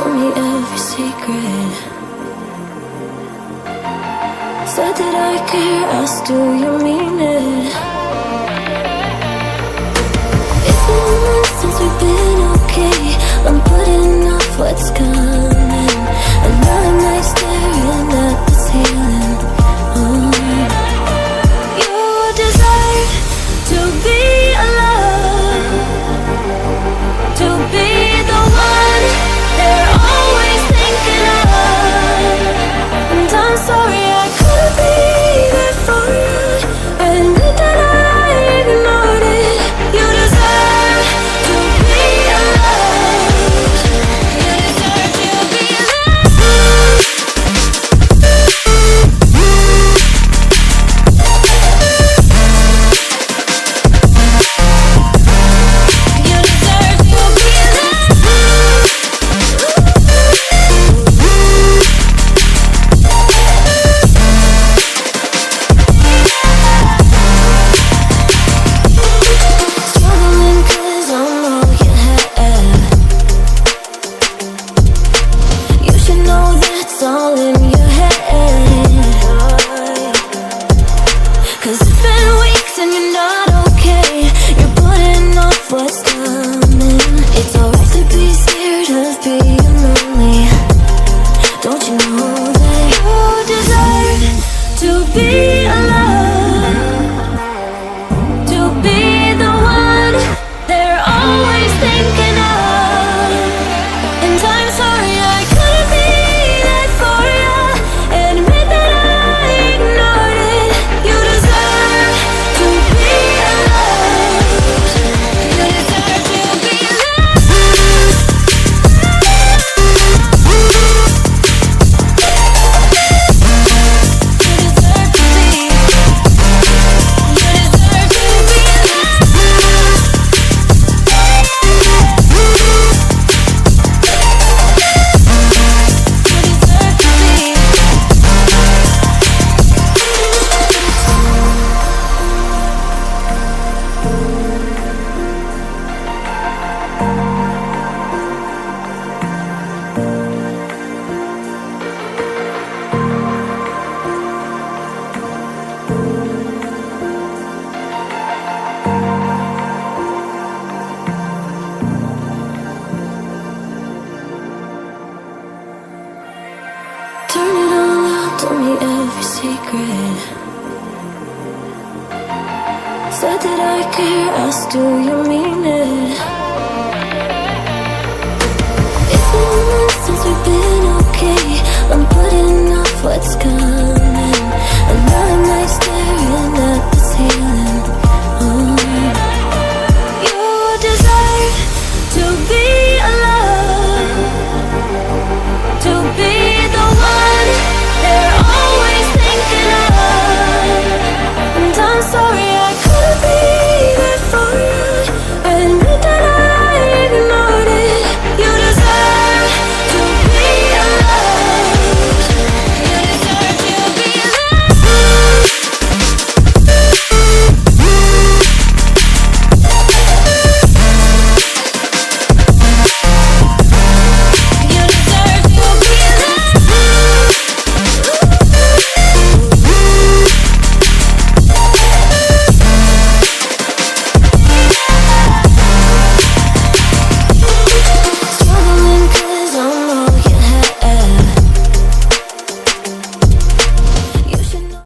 told me every secret. Said that I care, asked do you mean it? It's been months since we've been okay. I'm putting off what's coming. Another night staring at the ceiling. You deserve to be alone, to be the one they're always thinking of. And I'm sorry I couldn't be there for you. I admit that I ignored it. You deserve to be alone. You deserve to be alone. You deserve to be alone. Struggling 'cause I'm all you have. You should know that's all in your head. 'Cause it's been weeks and you're not okay. You're putting off what's coming. It's alright to be scared of being lonely. Don't you know that you deserve to be alone, to be the one they're always thinking of. And I'm sorry I couldn't be there for you. Admit that I ignored it. You deserve to be alone. You deserve to be alone. You deserve to be. You deserve to be alone. You deserve to be. Turn it all out, told me every secret. Said that I care, asked do you mean it?